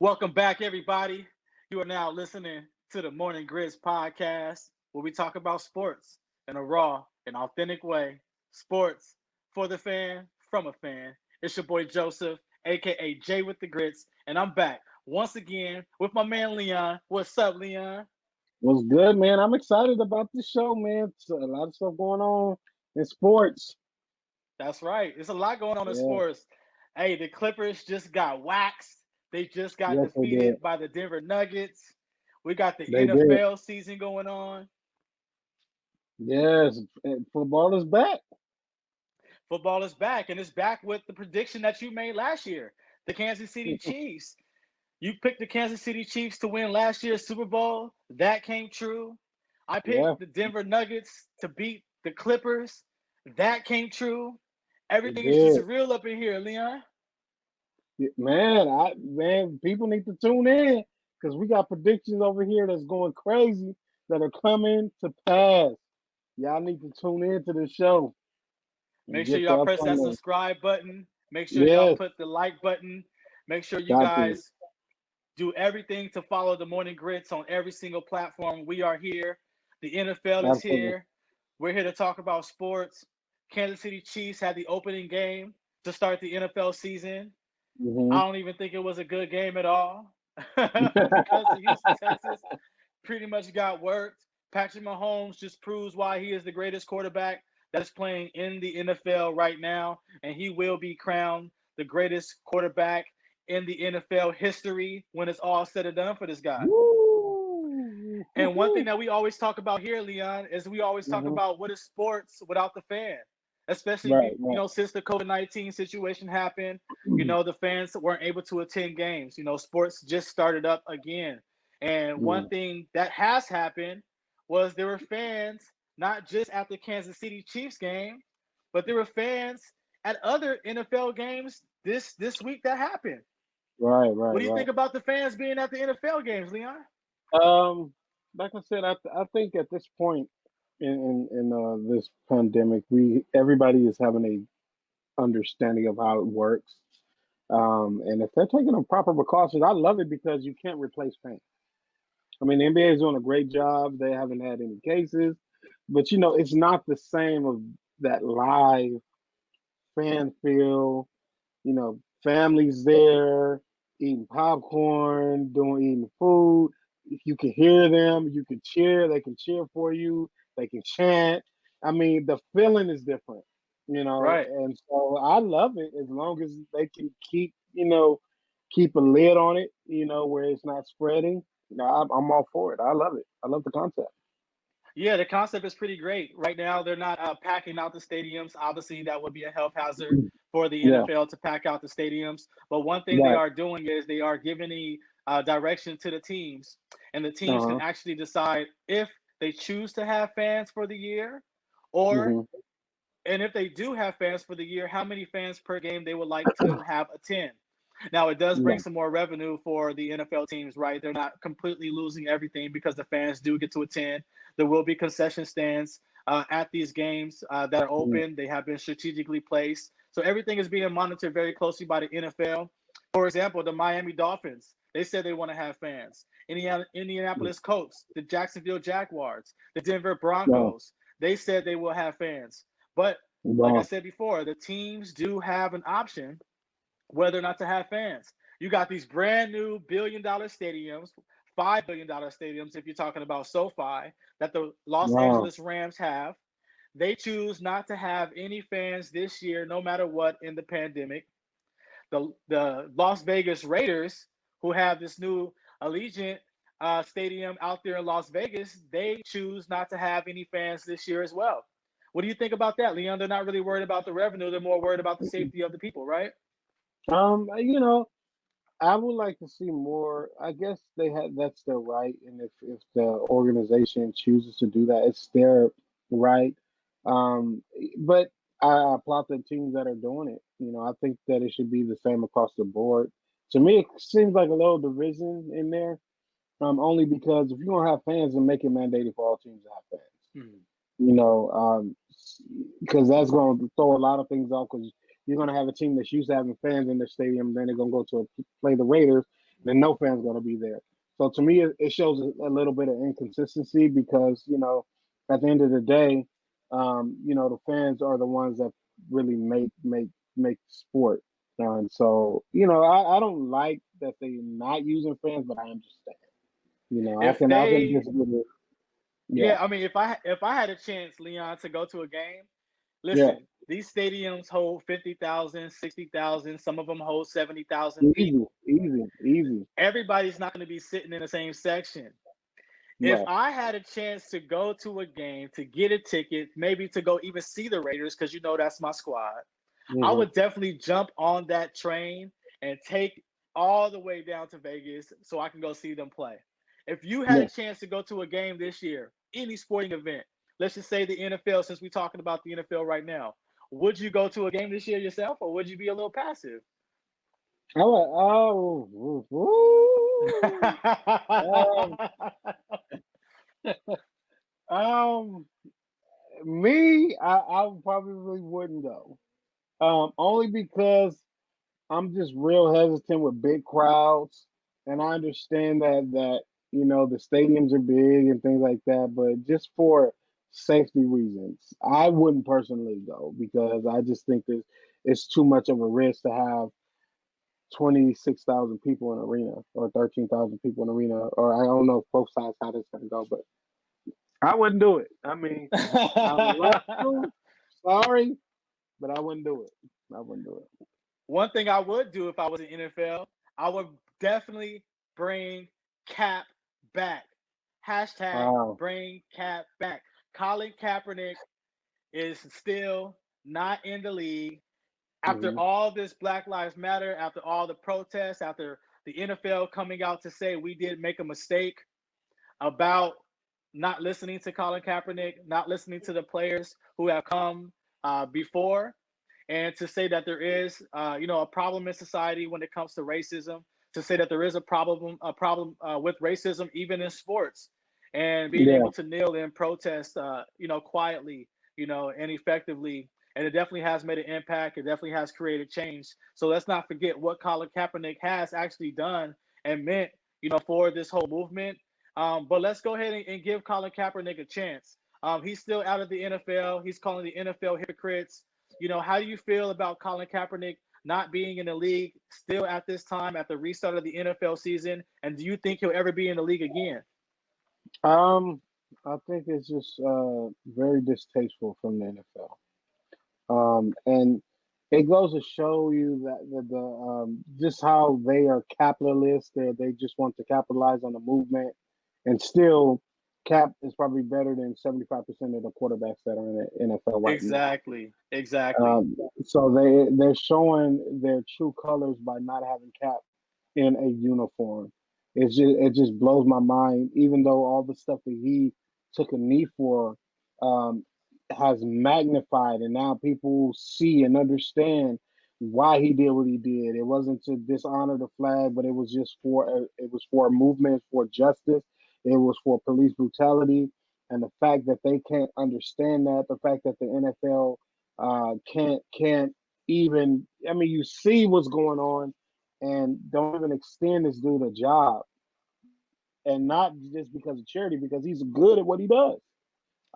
Welcome back, everybody. You are now listening to the Morning Grits podcast, where we talk about sports in a raw and authentic way. Sports for the fan, from a fan. It's your boy Joseph, aka Jay with the Grits, and I'm back once again with my man Leon. What's up, Leon? What's good, man? I'm excited about this show, man. It's a lot of stuff going on in sports. That's right. There's a lot going on in Yeah, sports. Hey, the Clippers just got waxed. They just got yes, they did. defeated by the Denver Nuggets. We got the They did. NFL season going on. Yes, and football is back. Football is back, and it's back with the prediction that you made last year. The Kansas City Chiefs. You picked the Kansas City Chiefs to win last year's Super Bowl. That came true. I Yeah, picked the Denver Nuggets to beat the Clippers. That came true. it Everything is just did. real up in here, Leon. Man, people need to tune in because we got predictions over here that's going crazy that are coming to pass. Y'all need to tune in to the show and Make sure get the y'all press that upcoming. subscribe button. Make sure y'all Yes, put the like button. Make sure you got to. guys do everything to follow the Morning Grits on every single platform. We are here. The NFL is Absolutely. here. We're here to talk about sports. Kansas City Chiefs had the opening game to start the NFL season. I Hmm. don't even think it was a good game at all because the Houston Texans pretty much got worked. Patrick Mahomes just proves why he is the greatest quarterback that is playing in the NFL right now, and he will be crowned the greatest quarterback in the NFL history when it's all said and done for this guy. Woo! And one thing Woo-hoo. that we always talk about here, Leon, is we always talk Mhm. about what is sports without the fan. Especially, Right, right. since the COVID-19 situation happened, the fans weren't able to attend games. Sports just started up again. And one Yeah. thing that has happened was there were fans not just at the Kansas City Chiefs game, but there were fans at other NFL games this week that happened. Right, What right, do you right. think about the fans being at the NFL games, Leon? Um, like I said, I think at this point in this pandemic, we everybody is having a understanding of how it works. And if they're taking the proper precautions, I love it because you can't replace fans. I mean, the NBA is doing a great job. They haven't had any cases, but it's not the same of that live fan feel. Families there eating popcorn, eating food. If you can hear them, you can cheer. They can cheer for you. They can chant. I mean, the feeling is different, Right. and so I love it as long as they can keep a lid on it, where it's not spreading. I'm all for it. I love it. I love the concept. Yeah, the concept is pretty great. Right now, they're not packing out the stadiums. Obviously, that would be a health hazard for the Yeah, NFL to pack out the stadiums. But one thing they right. are doing is they are giving the direction to the teams, and the Uh teams can huh. actually decide if they choose to have fans for the year, or Hmm. and if they do have fans for the year, how many fans per game they would like to have attend. Now, it does bring Yeah. some more revenue for the NFL teams, right? They're not completely losing everything because the fans do get to attend. There will be concession stands at these games that are Yeah. open. They have been strategically placed. So everything is being monitored very closely by the NFL. For example, the Miami Dolphins, they said they want to have fans. Indianapolis Colts, the Jacksonville Jaguars, the Denver Yeah. Broncos, they said they will have fans. But like I Yeah. said before, the teams do have an option whether or not to have fans. You got these brand new $1 billion stadiums, $5 billion stadiums, if you're talking about SoFi, that the Los Wow. Angeles Rams have. They choose not to have any fans this year, no matter what, in the pandemic. The Las Vegas Raiders, who have this new Allegiant stadium out there in Las Vegas, they choose not to have any fans this year as well. What do you think about that, Leon? They're not really worried about the revenue; they're more worried about the safety of the people, right? I would like to see more. I guess they had that's their right, and if the organization chooses to do that, it's their right. Um, but I applaud the teams that are doing it. I think that it should be the same across the board. To me, it seems like a little division in there. Only because if you're gonna have fans, then make it mandated for all teams to have fans. Mhm. you know, um, because that's going to throw a lot of things off. Because you're going to have a team that's used to having fans in their stadium, then they're going to go to play the Raiders, then no fan's going to be there. So to me, it shows a little bit of inconsistency because at the end of the day, the fans are the ones that really make sport. And so I don't like that they're not using fans, but I understand. I If can they, disagree with it. Yeah, yeah, I mean, if I had a chance, Leon, to go to a game, yeah, listen, these stadiums hold 50,000, 60,000. Some of them hold 70,000 easy, people. easy, easy. Everybody's not going to be sitting in the same section. If Right. I had a chance to go to a game, to get a ticket, maybe to go even see the Raiders, because that's my squad, I Hmm. would definitely jump on that train and take all the way down to Vegas so I can go see them play. If you had a Yeah. chance to go to a game this year, any sporting event, let's just say the NFL, since we're talking about the NFL right now, would you go to a game this year yourself, or would you be a little passive? I went, oh, um, um, me, I probably wouldn't go. Only because I'm just real hesitant with big crowds, and I understand that the stadiums are big and things like that, but just for safety reasons, I wouldn't personally go because I just think that it's too much of a risk to have 26,000 people in an arena or 13,000 people in an arena, or I don't know both sides how that's gonna go, but I wouldn't do it. I mean, I would love to. Sorry, but I wouldn't do it. I wouldn't do it. One thing I would do if I was in NFL, I would definitely bring Cap back. Hashtag Wow. bring Cap back. Colin Kaepernick is still not in the league. After Hmm. all this Black Lives Matter, after all the protests, after the NFL coming out to say we did make a mistake about not listening to Colin Kaepernick, not listening to the players who have come before, and to say that there is, a problem in society when it comes to racism. To say that there is a problem with racism even in sports, and being Yeah. able to kneel and protest, quietly, and effectively. And it definitely has made an impact. It definitely has created change. So let's not forget what Colin Kaepernick has actually done and meant, for this whole movement. But let's go ahead and give Colin Kaepernick a chance. He's still out of the NFL. He's calling the NFL hypocrites. How do you feel about Colin Kaepernick not being in the league still at this time at the restart of the NFL season? And do you think he'll ever be in the league again? Um, I think it's just very distasteful from the NFL. And it goes to show you that just how they are capitalists. They just want to capitalize on the movement, and still, Cap is probably better than 75% of the quarterbacks that are in the NFL right now. Exactly. Exactly. So they're showing their true colors by not having Cap in a uniform. It just blows my mind. Even though all the stuff that he took a knee for um, has magnified, and now people see and understand why he did what he did. It wasn't to dishonor the flag, but it was for a movement, for justice. It was for police brutality, and the fact that they can't understand that, the fact that the NFL can't even. I mean, you see what's going on and don't even extend this dude a job, and not just because of charity, because he's good at what he does.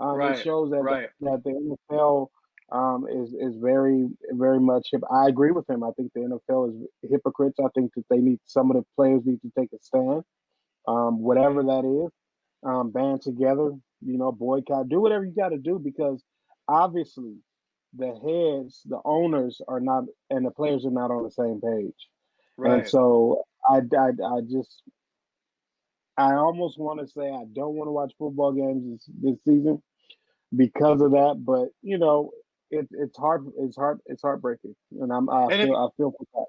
It Right. shows that Right. the NFL is very much. I agree with him. I think the NFL is hypocrites. I think that some of the players need to take a stand, whatever that is. Band together, boycott, do whatever you got to do because obviously the heads, the owners are not, and the players are not on the same page. And Right. so I almost want to say I don't want to watch football games this season because of that. But it's heartbreaking, and I And feel I feel for that.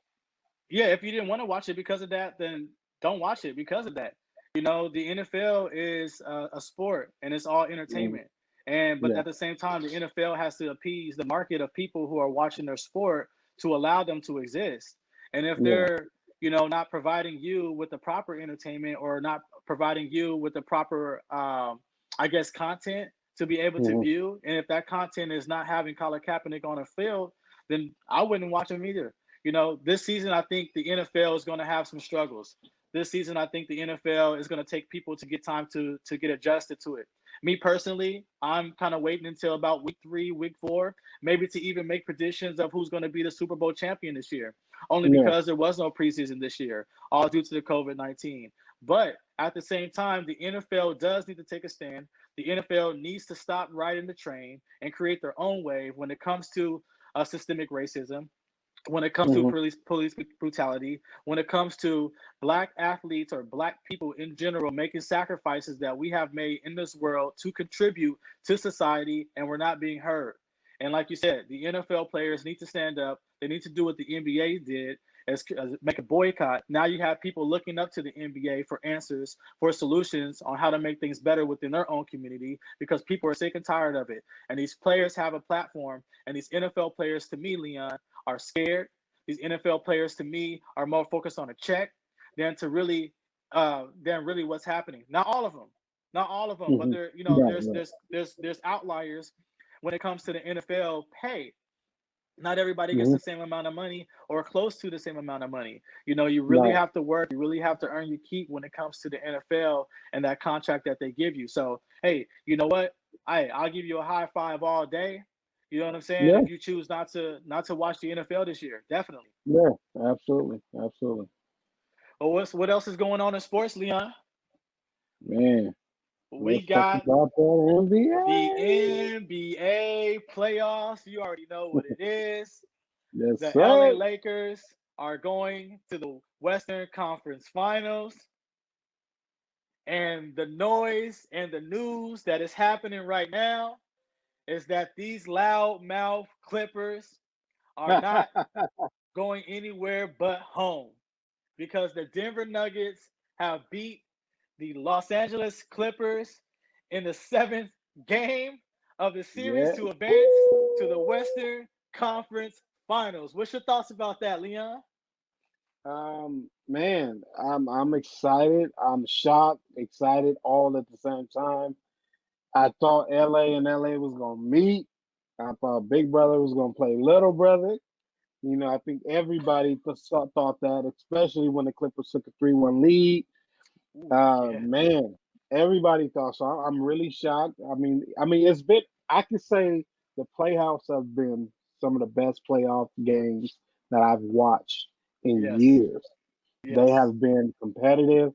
yeah, if you didn't want to watch it because of that, then don't watch it because of that. The NFL is a sport and it's all Mm, entertainment. But yeah, at the same time, the NFL has to appease the market of people who are watching their sport to allow them to exist. And if yeah, they're, not providing you with the proper entertainment or not providing you with the proper, I guess, content to be able to hmm view, and if that content is not having Colin Kaepernick on a field, then I wouldn't watch him either. This season, I think the NFL is going to have some struggles. this season, I think the NFL is going to take people to get time to get adjusted to it. Me personally, I'm kind of waiting until about week 3, week 4, maybe to even make predictions of who's going to be the Super Bowl champion this year. Only Yeah. because there was no preseason this year, all due to the COVID-19. But at the same time, the NFL does need to take a stand. The NFL needs to stop riding the train and create their own wave when it comes to systemic racism, when it comes to Hmm. police brutality, when it comes to black athletes or black people in general making sacrifices that we have made in this world to contribute to society, and we're not being heard. And like you said, the NFL players need to stand up. They need to do what the NBA did, as make a boycott. Now you have people looking up to the NBA for answers, for solutions on how to make things better within their own community, because people are sick and tired of it. And these players have a platform, and these NFL players, to me, Leon, are scared. These NFL players, to me, are more focused on a check than really what's happening. Not all of them, not all of them, but Hmm. there, Right, right. there's outliers when it comes to the NFL pay. Not everybody gets Hmm. the same amount of money or close to the same amount of money. You really Right. have to work. You really have to earn your keep when it comes to the NFL and that contract that they give you. So, hey, you know what? I'll give you a high five all day. You know what I'm saying? Yeah. If you choose not to watch the NFL this year, definitely. Yeah. Absolutely. Absolutely. But what else is going on in sports, Leon? Man, We let's talk got about that the NBA. NBA playoffs. You already know what it is. Yes, The LA sir. Lakers are going to the Western Conference Finals. And the noise and the news that is happening right now is that these loudmouth Clippers are not going anywhere but home, because the Denver Nuggets have beat the Los Angeles Clippers in the seventh game of the series Yeah. to advance to the Woo! Western Conference Finals. What's your thoughts about that, Leon? Man, I'm excited. I'm shocked, excited all at the same time. I thought LA and LA was gonna meet. I thought Big Brother was gonna play Little Brother. I think everybody thought that, especially when the Clippers took a 3-1 lead. Ooh, yeah. Man, everybody thought so. I'm really shocked. I mean, it's been. I could say the playoffs have been some of the best playoff games that I've watched in Yes. years. They Yes. have been competitive.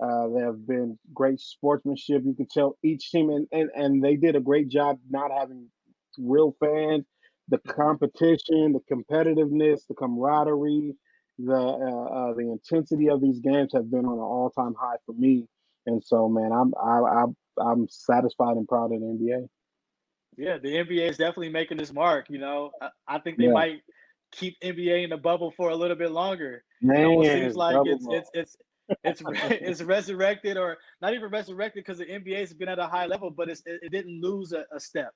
They have been great sportsmanship. You can tell each team, and they did a great job not having real fans. The Hmm. competition, the competitiveness, the camaraderie, the intensity of these games have been on an all time high for me. And so, man, I'm satisfied and proud of the NBA. Yeah, the NBA is definitely making this mark. I think they Yeah, might keep NBA in the bubble for a little bit longer. It almost seems man, like double it's ball. it's resurrected, or not even resurrected, because the NBA has been at a high level, but it didn't lose a step.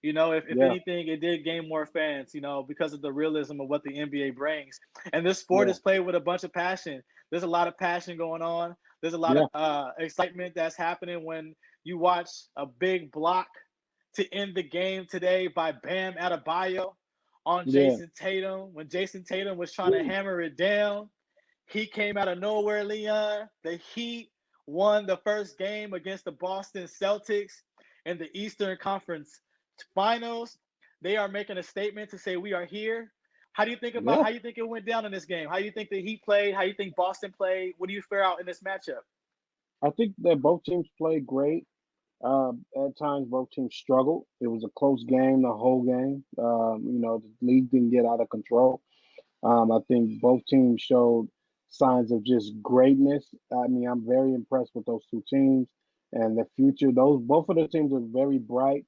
If Yeah, anything, it did gain more fans. Because of the realism of what the NBA brings. And this sport yeah, is played with a bunch of passion. There's a lot of passion going on. There's a lot of yeah, excitement that's happening when you watch a big block to end the game today by Bam Adebayo on yeah. Jayson Tatum. When Jayson Tatum was trying to Woo. hammer it down, he came out of nowhere, Leon. The Heat won the first game against the Boston Celtics in the Eastern Conference Finals. They are making a statement to say we are here. Yeah. How you think it went down in this game? How do you think the Heat played? How do you think Boston played? What do you fare out in this matchup? I think that both teams played great. At times, both teams struggled. It was a close game the whole game. The league didn't get out of control. I think both teams showed signs of just greatness. I mean, I'm very impressed with those two teams and the future. Those both of the teams are very bright,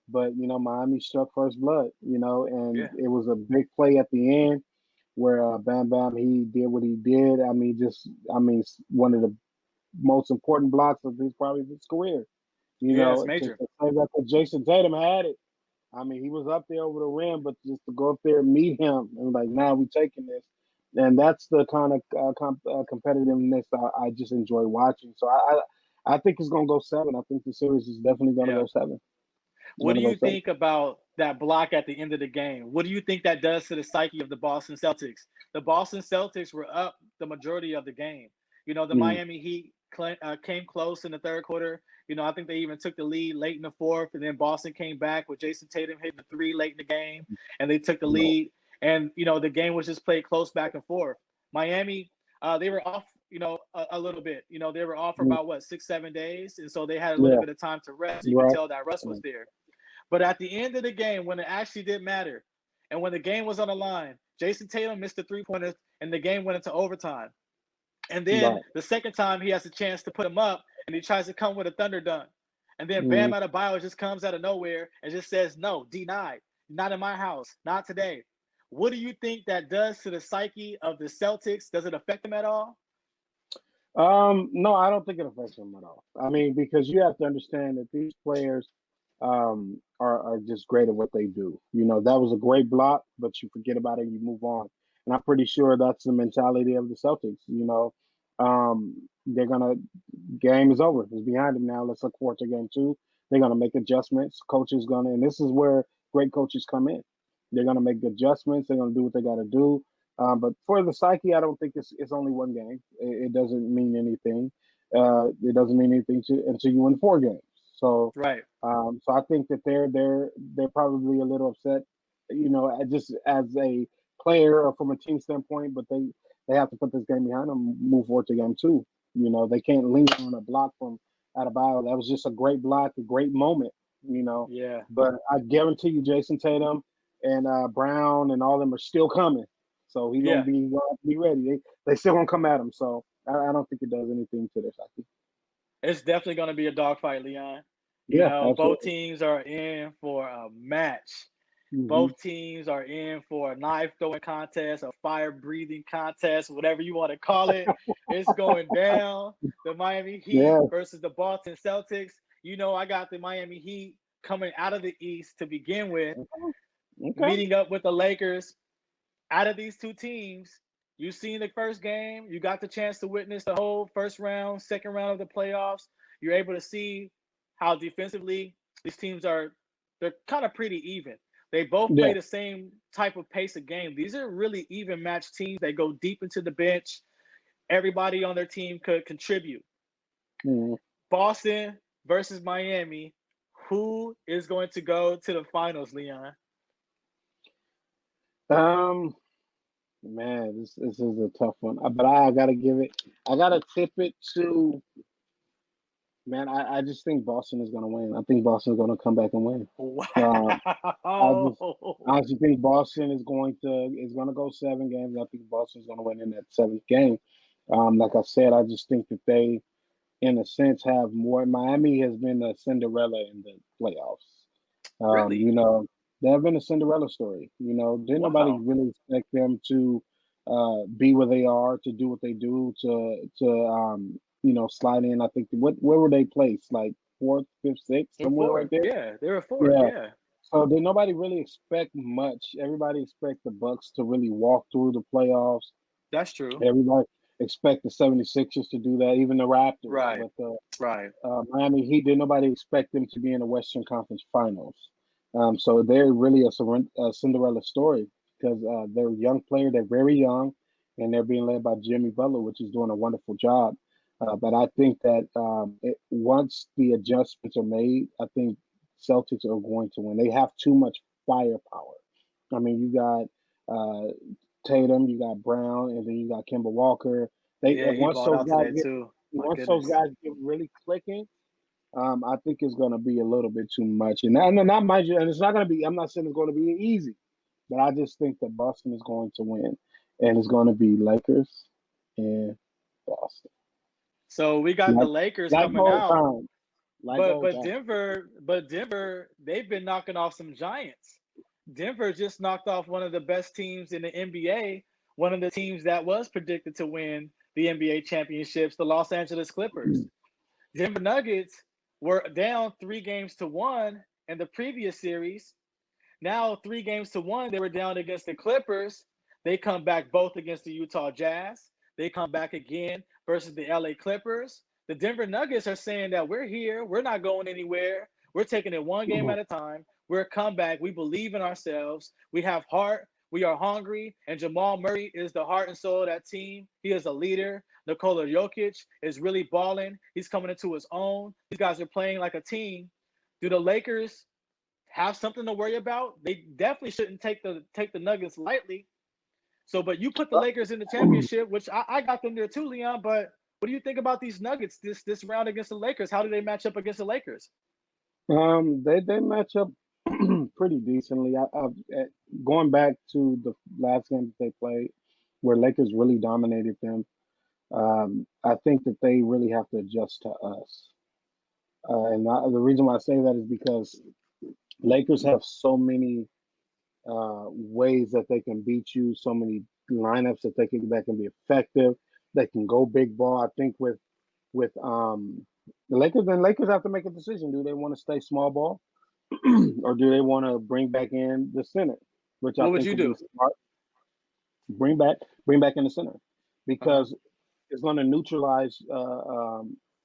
but Miami struck first blood. And Yeah. it was a big play at the end where Bam Bam he did what he did. One of the most important blocks of his probably his career. Yeah, it's To major. say that Jason Tatum had it. I mean, he was up there over the rim, but just to go up there and meet him and like, now we taking this, and that's the kind of competitiveness I just enjoy watching. So I think it's gonna go seven. I think the series is definitely gonna Yeah. go seven. It's What do gonna go you seven. think about that block at the end of the game? What do you think that does to the psyche of the Boston Celtics? The Boston Celtics were up the majority of the game. The Mm, Miami Heat came close in the third quarter. I think they even took the lead late in the fourth, and then Boston came back with Jayson Tatum hitting the three late in the game, and they took the right. lead. And the game was just played close back and forth. Miami, they were off, a little bit. They were off for Mm, about what 6 7 days, and so they had a little yeah, bit of time to rest. You could right. tell that rust was Mm, there. But at the end of the game, when it actually did matter, and when the game was on the line, Jayson Tatum missed the 3 pointers, and the game went into overtime. And then right. the second time he has a chance to put him up, and he tries to come with a thunder dunk. And then Bam Mm. Adebayo just comes out of nowhere and just says, "No, denied. Not in my house. Not today." What do you think that does to the psyche of the Celtics? Does it affect them at all? No, I don't think it affects them at all. I mean, because you have to understand that these players are just great at what they do. That was a great block, but you forget about it and you move on. And I'm pretty sure that's the mentality of the Celtics. They're gonna game is over. It's behind them now. Let's look forward to game two. They're gonna make adjustments. Coach is gonna, and this is where great coaches come in. They're gonna make adjustments. They're gonna do what they got to do. But for the psyche, I don't think it's only one game. It doesn't mean anything. It doesn't mean anything until you win 4 games. So, Right. so I think that they're probably a little upset. Just as a player or from a team standpoint, but they have to put this game behind them, move forward to game two. They can't lean on a block from Adebayo. That was just a great block, a great moment. You know, Yeah. but I guarantee you, Jason Tatum and Brown and all of them are still coming. So he's Yeah. gonna be ready. They still gonna come at him. So I don't think it does anything to their psyche. It's definitely going to be a dogfight, Leon. Yeah, Both absolutely. teams are in for a match. Hmm. Both teams are in for a knife throwing contest, a fire breathing contest, whatever you want to call it. It's going down. The Miami Heat Yeah. versus the Boston Celtics. I got the Miami Heat coming out of the East to begin with, Okay. meeting up with the Lakers. Out of these two teams, you've seen the first game. You got the chance to witness the whole first round, second round of the playoffs. You're able to see how defensively these teams they're kind of pretty even. They both play Yeah. the same type of pace of game. These are really even matched teams. They go deep into the bench. Everybody on their team could contribute. Mhm. Boston versus Miami. Who is going to go to the finals, Leon? Um, Man, this is a tough one. But I gotta give it. I gotta tip it to. Man, I just think Boston is gonna win. I think Boston is gonna come back and win. Uh, I just Wow. I just think Boston is gonna go 7 games. I think Boston's gonna win in that seventh game. Like I said, I just think that they, in a sense, have more. Miami has been a Cinderella in the playoffs. Really? They have been a Cinderella story. Didn't nobody Wow. really expect them to be where they are, to do what they do, to slide in. I think where were they placed? Like fourth, fifth, sixth, In somewhere right fourth. there. Yeah, they were fourth. Yeah. Yeah, So did nobody really expect much? Everybody expect the Bucks to really walk through the playoffs. that's true. Everybody expect the 76ers to do that, even the Raptors. Right. But the Right. Miami Heat, did nobody expect them to be in the Western Conference Finals. So they're really a Cinderella story because they're a young player. They're very young, and they're being led by Jimmy Butler, which is doing a wonderful job. But I think that once the adjustments are made, I think Celtics are going to win. They have too much firepower. I mean, you got Tatum, you got Brown, and then you got Kemba Walker. They Yeah, he once balled those out guys today get too. My once those goodness. guys get really clicking, I think it's going to be a little bit too much. And not mind you, and it's not going to be. I'm not saying it's going to be easy, but I just think that Boston is going to win, and it's going to be Lakers and Boston, So we got the like Lakers like coming old out, time, like but old but time. Denver, they've been knocking off some giants. Denver just knocked off one of the best teams in the NBA, one of the teams that was predicted to win the NBA championships, the Los Angeles Clippers. Denver Nuggets were down 3 games to 1 in the previous series. Now 3 games to 1, they were down against the Clippers. They come back both against the Utah Jazz. They come back again versus the LA Clippers. The Denver Nuggets are saying that we're here. We're not going anywhere. We're taking it one game at a time. We're a comeback. We believe in ourselves. We have heart. We are hungry, and Jamal Murray is the heart and soul of that team. He is a leader. Nikola Jokic is really balling. He's coming into his own. These guys are playing like a team. Do the Lakers have something to worry about? They definitely shouldn't take the Nuggets lightly. So, but you put the Lakers in the championship, which I got them there too, Leon. But what do you think about these Nuggets this round against the Lakers? How do they match up against the Lakers? They match up pretty decently. Going back to the last game that they played, where Lakers really dominated them. I think that they really have to adjust to us. The reason why I say that is because Lakers have so many ways that they can beat you, so many lineups that can be effective. They can go big ball. I think with the Lakers have to make a decision. Do they want to stay small ball, or do they want to bring back in the center, which I What would think you would be do? smart. Bring back bring back in the center Uh huh. because it's going to neutralize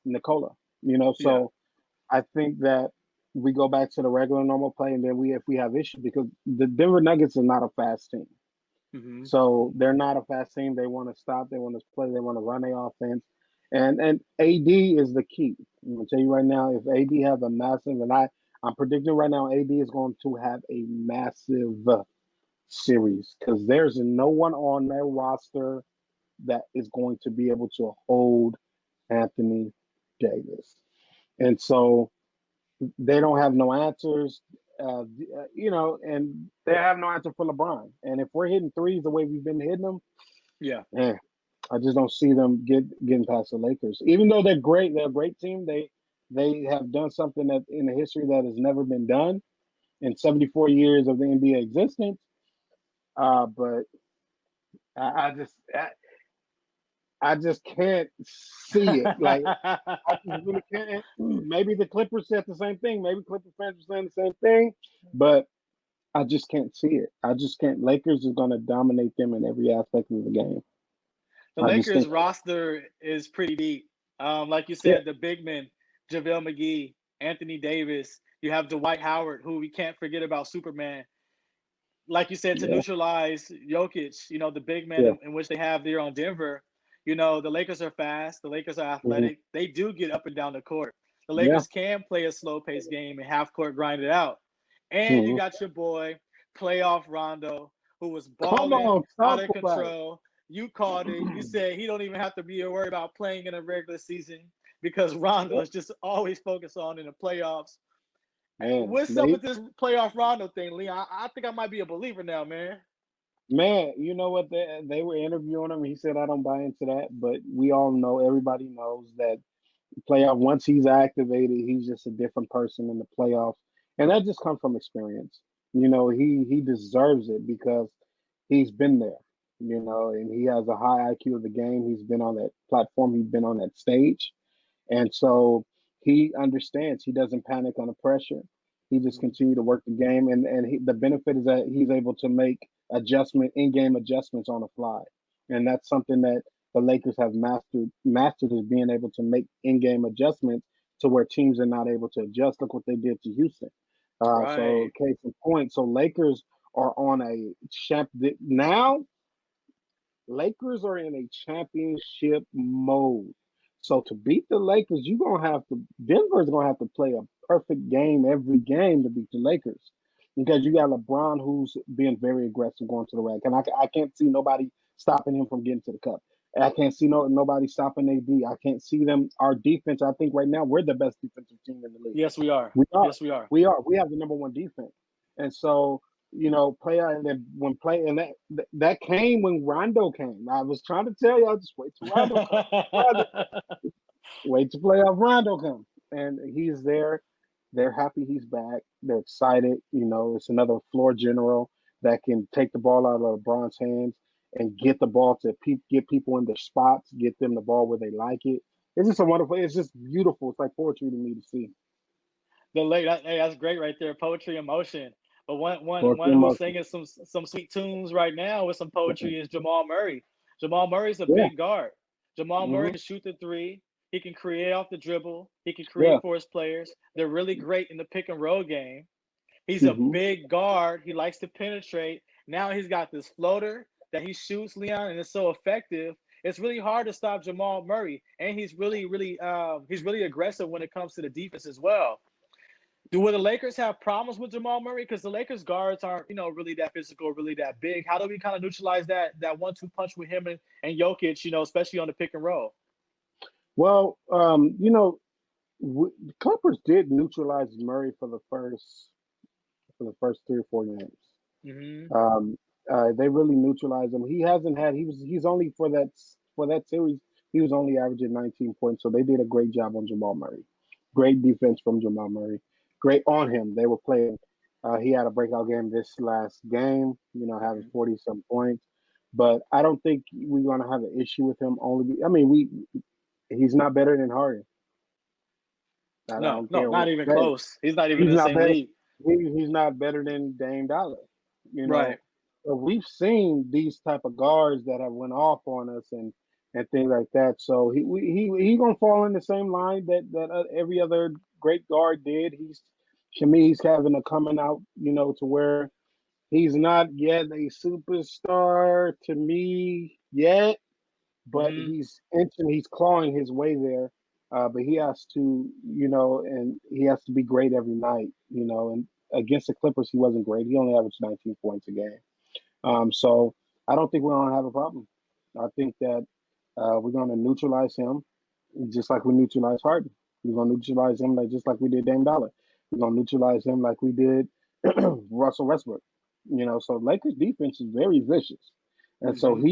Nicola. You know, Yeah. so I think that we go back to the regular normal play, and then if we have issues because the Denver Nuggets are not a fast team. Hmm. So they're not a fast team. They want to stop. They want to play. They want to run their offense. And AD is the key. I'm gonna tell you right now, if AD has a massive, and I'm predicting right now, AD is going to have a massive series because there's no one on their roster that is going to be able to hold Anthony Davis. And so they don't have no answers, and they have no answer for LeBron. And if we're hitting threes the way we've been hitting them, Yeah. man, I just don't see them getting past the Lakers. Even though they're a great team. They have done something that in the history that has never been done in 74 years of the NBA existence. But I just can't see it. Like I just really can't. Maybe the Clippers said the same thing. Maybe Clippers fans are saying the same thing, but I just can't see it. I just can't. Lakers is going to dominate them in every aspect of the game. The I just Lakers think, roster is pretty deep. Like you yeah, said, the big men, JaVale McGee, Anthony Davis. You have Dwight Howard, who we can't forget about, Superman. Like you said, to yeah, neutralize Jokic, the big man yeah, in which they have there on Denver. The Lakers are fast. The Lakers are hmm, athletic. They do get up and down the court. The yeah. Lakers can play a slow paced game and half court grind it out. And you Hmm. got your boy, Playoff Rondo, who was Come balling on, out talk of about it. control. You called it. You said he don't even have to be worried about playing in a regular season because Rondo Yeah, is just always focused on in the playoffs. man, What's up with this playoff Rondo thing, Lee? I think I might be a believer now, man. man, you know what? They were interviewing him. He said, "I don't buy into that," but we all know, everybody knows that playoff. Once he's activated, he's just a different person in the playoffs, and that just comes from experience. He deserves it because he's been there. And he has a high IQ of the game. He's been on that platform. He's been on that stage. And so he understands. He doesn't panic under pressure. He just Mhm. continues to work the game, and the benefit is that he's able to make in-game adjustments on the fly, and that's something that the Lakers have mastered is being able to make in-game adjustments to where teams are not able to adjust. Look what they did to Houston. So Right. case in point, so Lakers are on a champ now. Lakers are in a championship mode. So to beat the Lakers, Denver's gonna have to play a perfect game every game to beat the Lakers. Because you got LeBron who's being very aggressive going to the rack. And I can't see nobody stopping him from getting to the cup. I can't see nobody stopping AD. I can't see them. Our defense, I think right now we're the best defensive team in the league. Yes, we are. We are. Yes, we are. We are. We have the number one defense. And so player, and then when play, and that came when Rondo came. I was trying to tell y'all, just wait till Rondo comes. Rondo, wait till playoff Rondo comes, and he's there. They're happy he's back. They're excited. It's another floor general that can take the ball out of LeBron's hands and get the ball to get people in their spots, get them the ball where they like it. It's just a wonderful. It's just beautiful. It's like poetry to me to see. Hey, that's great right there. Poetry in motion. But one one Poetry one in who's motion. singing some sweet tunes right now with some poetry is Jamal Murray. Jamal Murray's a Yeah. big guard. Jamal Murray Hmm. can shoot the three. He can create off the dribble. He can Yeah. create for his players. They're really great in the pick and roll game. He's a Hmm. big guard. He likes to penetrate, Now he's got this floater that he shoots, Leon, and it's so effective. It's really hard to stop Jamal Murray, and he's really aggressive when it comes to the defense as well. Will the Lakers have problems with Jamal Murray? Because the Lakers guards aren't, really that physical, really that big. How do we kind of neutralize that 1-2 punch with him and Jokic, especially on the pick and roll? Well, the Clippers did neutralize Murray for the first 3 or 4 games. Hmm. Um, they really neutralized him. He hasn't had. He's only for that series. He was only averaging 19 points. So they did a great job on Jamal Murray. Great defense from Jamal Murray. Great on him. They were playing. He had a breakout game this last game. Having Hmm. 40 some points. But I don't think we're gonna have an issue with him. I mean, he's not better than Harden. I No, don't no, care not what you even say. close. He's not even He's in the not same better. league. He's not better than Dame Dollar. You Right. know, but we've seen these type of guards that have went off on us and things like that. So he gonna fall in the same line that every other great guard did. To me, he's having a coming out. To where he's not yet a superstar to me yet, but Hmm. he's clawing his way there. But he has to, and he has to be great every night, And against the Clippers, he wasn't great. He only averaged 19 points a game. So I don't think we're gonna have a problem. I think that we're gonna neutralize him just like we neutralize Harden. We're gonna neutralize him just like we did Dame Dollar. We're gonna neutralize him like we did Russell Westbrook. So Lakers defense is very vicious, and so Hmm.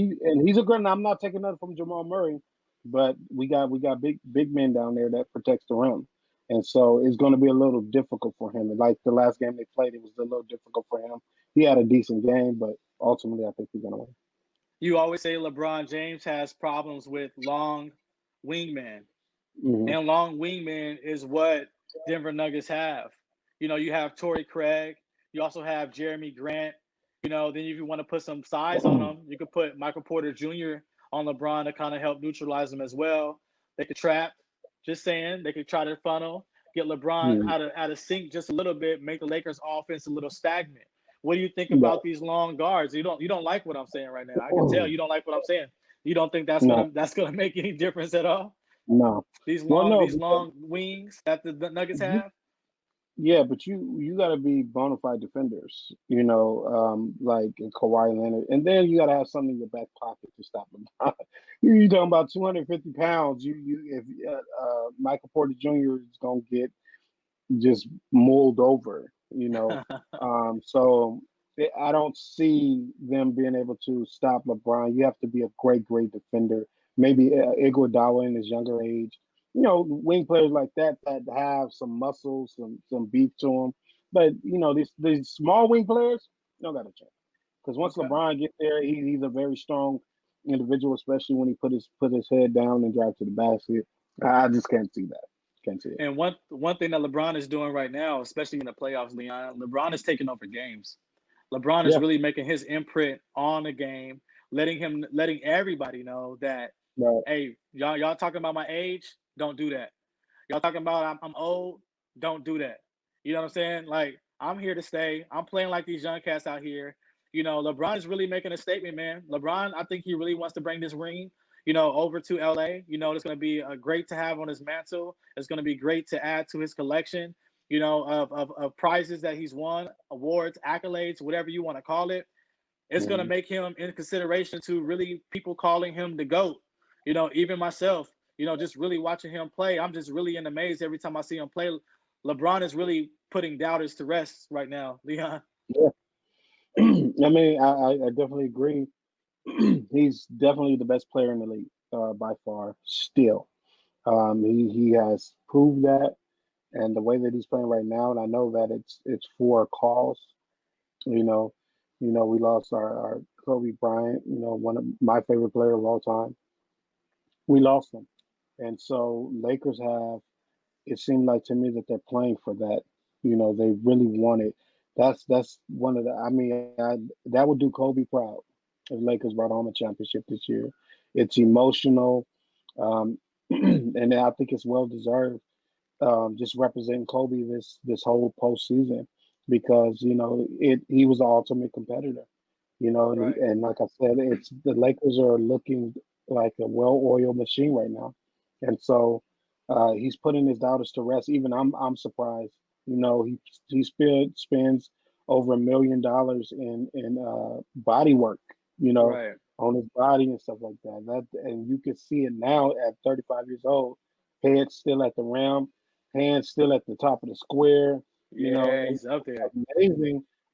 he's a good. I'm not taking nothing from Jamal Murray, but we got big men down there that protects the rim, and so it's going to be a little difficult for him. And like the last game they played, it was a little difficult for him. He had a decent game, but ultimately I think we're going to win. You always say LeBron James has problems with long wingmen. Mm-hmm. And long wingmen is what Denver Nuggets have. You have Torrey Craig. You also have Jeremy Grant. Then if you want to put some size on them, you could put Michael Porter Jr. on LeBron to kind of help neutralize them as well. They could trap. Just saying, they could try to funnel, get LeBron Mm-hmm. out of sync just a little bit, make the Lakers offense a little stagnant. What do you think No, about these long guards? You don't like what I'm saying right now. I can tell you don't like what I'm saying. You don't think that's no, gonna that's gonna make any difference at all? no. These Well, long no, these because long wings that the Nuggets you have. yeah, but you got to be bona fide defenders, like Kawhi Leonard, and then you got to have something in your back pocket to stop them. You talking about 250 pounds? If Michael Porter Jr. is gonna get just mulled over, So I don't see them being able to stop LeBron. You have to be a great defender. Maybe Iguodala in his younger age. Wing players like that have some muscles, some beef to them. But these small wing players don't got a chance because once Okay. LeBron gets there, he's a very strong individual, especially when he put his head down and drive to the basket. I just can't see that. Can't see it. And one thing that LeBron is doing right now, especially in the playoffs, Leon, LeBron is taking over games. LeBron is Yeah, really making his imprint on the game, letting everybody know that, right. hey, y'all talking about my age, don't do that. Y'all talking about I'm old, don't do that. You know what I'm saying? Like, I'm here to stay. I'm playing like these young cats out here. LeBron is really making a statement, man. LeBron, I think he really wants to bring this ring, over to LA. It's going to be great to have on his mantle. It's going to be great to add to his collection, of prizes that he's won, awards, accolades, whatever you want to call it. It's going to Mhm. make him in consideration to really people calling him the GOAT. Even myself, just really watching him play, I'm just really in amaze every time I see him play. LeBron is really putting doubters to rest right now, Leon. Yeah. I mean, I definitely agree. He's definitely the best player in the league by far. Still, he has proved that, and the way that he's playing right now, and I know that it's for a cause. You know, we lost our Kobe Bryant. One of my favorite player of all time. We lost him, and so Lakers have. It seemed like to me that they're playing for that. They really want it. That's one of the. I mean, that would do Kobe proud if Lakers brought home a championship this year. It's emotional, um, and I think it's well deserved. Just representing Kobe this whole postseason because he was the ultimate competitor. Right. And like I said, it's the Lakers are looking like a well-oiled machine right now, and so he's putting his doubters to rest. Even I'm surprised. He spends over $1 million in body work. Right. On his body and stuff like that. And you can see it now at 35 years old. Head still at the rim, hands still at the top of the square. Yeah, And he's up there.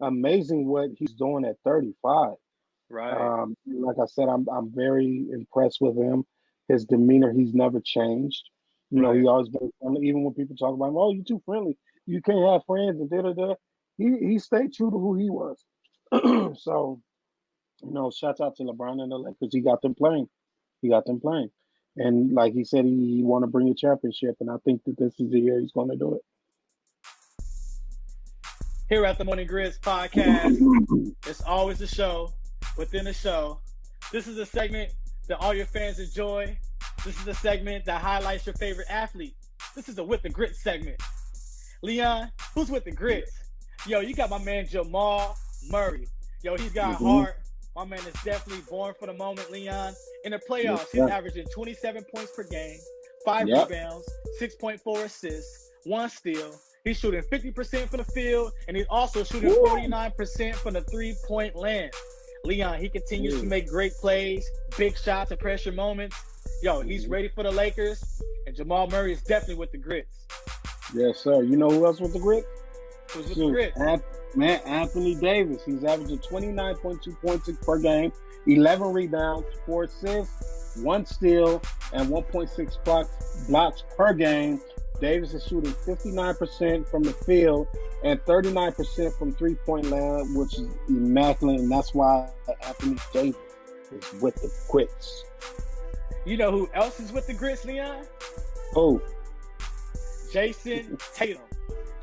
amazing what he's doing at 35. Right. Like I said, I'm very impressed with him. His demeanor, he's never changed. He Right. always been friendly. Even when people talk about him, oh, you're too friendly. You can't have friends and da da da. He stayed true to who he was. So, shouts out to LeBron and the Lakers. He got them playing. He got them playing. And like he said, he want to bring a championship. And I think that this is the year he's going to do Here at the Morning Grits podcast, it. it's always a show within a show. This is a segment that all your fans enjoy. This is a segment that highlights your favorite athlete. This is a With the Grits segment. Leon, who's with the Grits? Yo, you got my man Jamal Murray. Yo, he's got Mhm. heart. My man is definitely born for the moment, Leon. In the Yes, playoffs, he's sir. averaging 27 points per game, 5 Yep. rebounds, 6.4 assists, 1 steal. He's shooting 50% from the field, and he's also shooting Woo. 49% from the three-point land. Leon, he continues to make great plays, big shots, and pressure moments. Yo, he's ready for the Lakers, and Jamal Murray is definitely with the Grits. Yes, sir. You know who else with the grit? Who's with the Grits? Anthony Davis. He's averaging 29.2 points per game, 11 rebounds, 4 assists, 1 steal, and 1.6 blocks per game. Davis is shooting 59% from the field and 39% from three-point land, which is immaculate, and that's why Anthony Davis is with the Grits. You know who else is with the Grits, Leon? Oh, Jayson Tatum.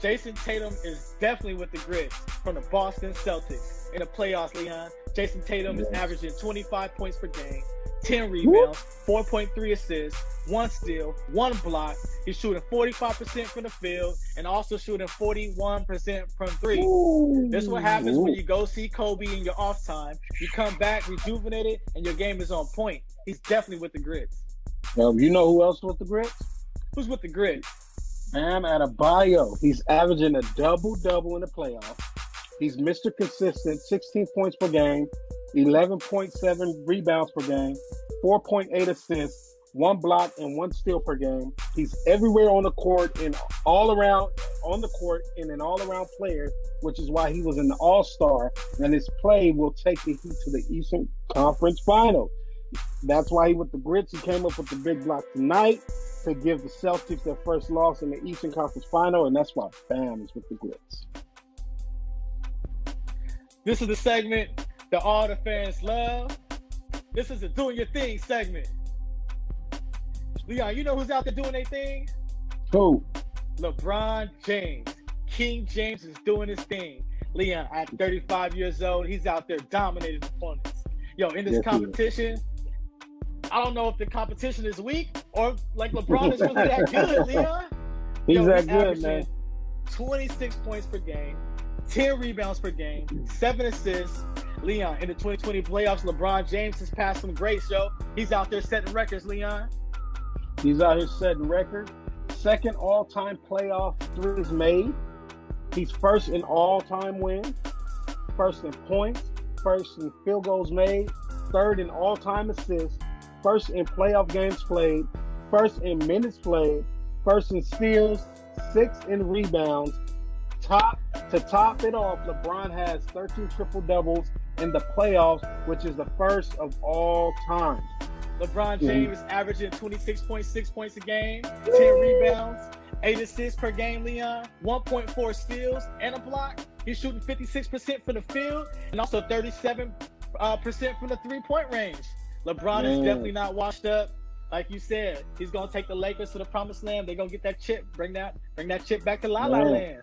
Jayson Tatum is definitely with the Grits from the Boston Celtics. In the playoffs, Leon, Jayson Tatum is averaging 25 points per game, 10 rebounds, 4.3 assists, 1 steal, 1 block. He's shooting 45% from the field and also shooting 41% from 3. This is what happens when you go see Kobe in your off time. You come back rejuvenated and your game is on point. He's definitely with the Grits. you know who else with the Grits? Who's with the Grits? Bam Adebayo. He's averaging a double-double in the playoffs. He's Mr. Consistent, 16 points per game, 11.7 rebounds per game, 4.8 assists, 1 block, and 1 steal per game. He's everywhere on the court and all around on the court and an all-around player, which is why he was an all-star. And his play will take the Heat to the Eastern Conference Final. That's why he with the Grits. He came up with the big block tonight to give the Celtics their first loss in the Eastern Conference Final, and that's why Bam is with the Grits. This is the segment that all the fans love. This is the Doing Your Thing segment. Leon, you know who's out there doing their thing? Who? LeBron James. King James is doing his thing. Leon, at 35 years old, he's out there dominating opponents. Yo, in this competition, I don't know if the competition is weak or like LeBron is really that good, Leon. He's that good, man. 26 points per game, 10 rebounds per game, 7 assists. Leon, in the 2020 playoffs, LeBron James has passed some greats, yo. He's out there setting records, Leon. He's out here setting records. Second all-time playoff threes made. He's first in all-time wins, first in points, first in field goals made, third in all-time assists, first in playoff games played, first in minutes played, first in steals, 6th in rebounds. To top it off, LeBron has 13 triple-doubles in the playoffs, which is the first of all time. LeBron James is averaging 26.6 points a game, 10 rebounds, 8 assists per game, Leon, 1.4 steals and a block. He's shooting 56% from the field and also 37% from the three-point range. LeBron is definitely not washed up. Like you said, he's going to take the Lakers to the promised land. They're going to get that chip, bring that chip back to La La Land.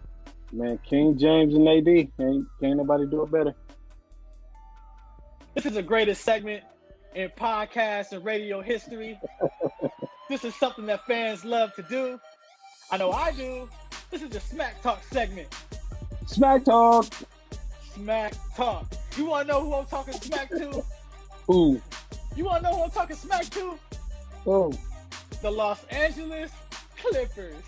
Man, King James and AD, can't nobody do it better. This is the greatest segment in podcast and radio history. This is something that fans love to do. I know I do. This is the Smack Talk segment. Smack Talk. Smack Talk. You want to know who I'm talking smack to? Who? You want to know who I'm talking smack to? Oh. The Los Angeles Clippers.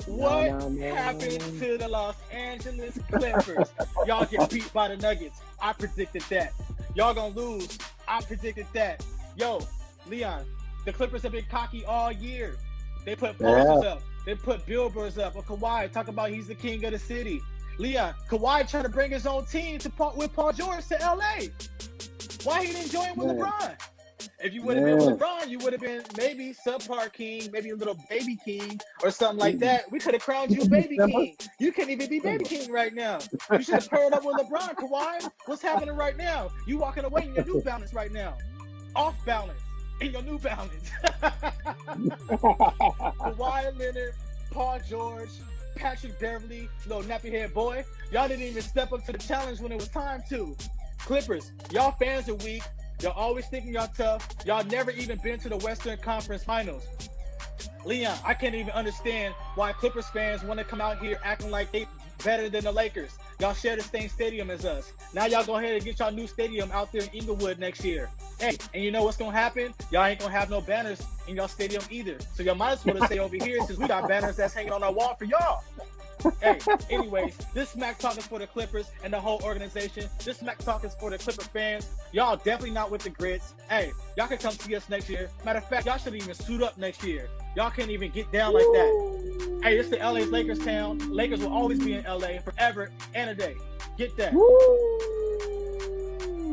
What happened to the Los Angeles Clippers? Y'all get beat by the Nuggets. I predicted that. Y'all gonna lose. I predicted that. Yo, Leon, the Clippers have been cocky all year. They put posters up. They put billboards up of Kawhi, talking about he's the king of the city. Leon, Kawhi trying to bring his own team with Paul George to LA. Why he didn't join with LeBron? If you would have been with LeBron, you would have been maybe subpar king, maybe a little baby king or something like that. We could have crowned you baby king. You can't even be baby king right now. You should have paired up with LeBron, Kawhi. What's happening right now? You walking away in your New Balance right now. Off balance in your New Balance. Kawhi Leonard, Paul George, Patrick Beverly, little nappy head boy. Y'all didn't even step up to the challenge when it was time to. Clippers, y'all fans are weak. Y'all always thinking y'all tough. Y'all never even been to the Western Conference Finals. Leon, I can't even understand why Clippers fans want to come out here acting like they better than the Lakers. Y'all share the same stadium as us. Now y'all go ahead and get y'all new stadium out there in Inglewood next year. Hey, and you know what's going to happen? Y'all ain't going to have no banners in y'all stadium either. So y'all might as well stay over here since we got banners that's hanging on our wall for y'all. Hey, anyways, this smack talk is for the Clippers and the whole organization. This smack talk is for the Clipper fans. Y'all definitely not with the grits. Hey, y'all can come see us next year. Matter of fact, y'all shouldn't even suit up next year. Y'all can't even get down like that. Hey, it's the LA's Lakers town. Lakers will always be in LA forever and a day. Get that. Woo!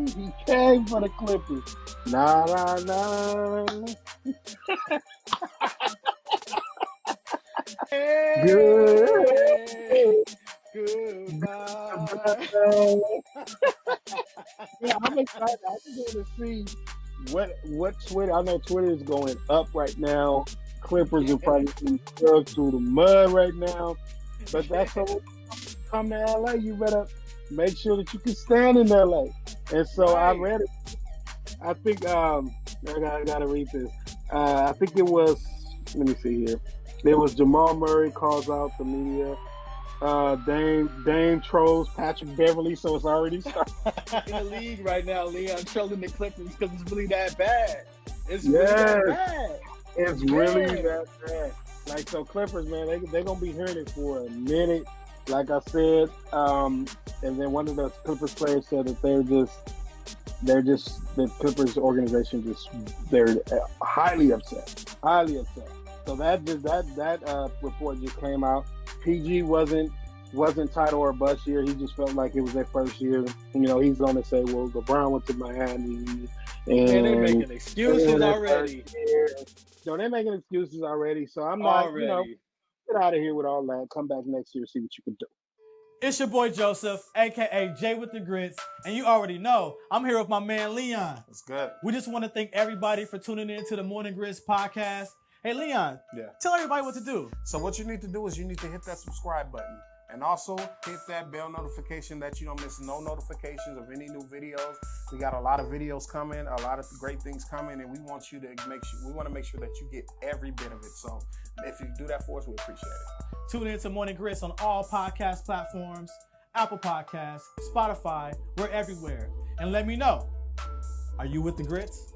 He came for the Clippers. Nah. Hey, goodbye. Yeah, I'm excited. I just want to see what Twitter. I know Twitter is going up right now. Clippers are probably being stuck through the mud right now. But that's how come to LA. You better make sure that you can stand in LA. And so I read it. I think I gotta read this. I think it was. Let me see here. There was Jamal Murray calls out the media. Dame trolls Patrick Beverly, so it's already started. In the league right now, Leon trolling the Clippers because it's really that bad. It's really that bad. It's really that bad. Like, so Clippers, man, they're going to be hearing it for a minute. Like I said, and then one of the Clippers players said that the Clippers organization they're highly upset. So that report just came out. PG wasn't title or bust year. He just felt like it was their first year. You know, he's going to say, well, LeBron went to Miami. And they're making excuses already. No, they're making excuses already. So I'm not, get out of here with all that. Come back next year, see what you can do. It's your boy Joseph, a.k.a. Jay with the Grits, and you already know I'm here with my man Leon. That's good. We just want to thank everybody for tuning in to the Morning Grits podcast. Hey, Leon, tell everybody what to do. So what you need to do is you need to hit that subscribe button. And also hit that bell notification that you don't miss no notifications of any new videos. We got a lot of videos coming, a lot of great things coming, and we want to make sure that you get every bit of it. So if you do that for us, we appreciate it. Tune in to Morning Grits on all podcast platforms, Apple Podcasts, Spotify, we're everywhere. And let me know, are you with the grits?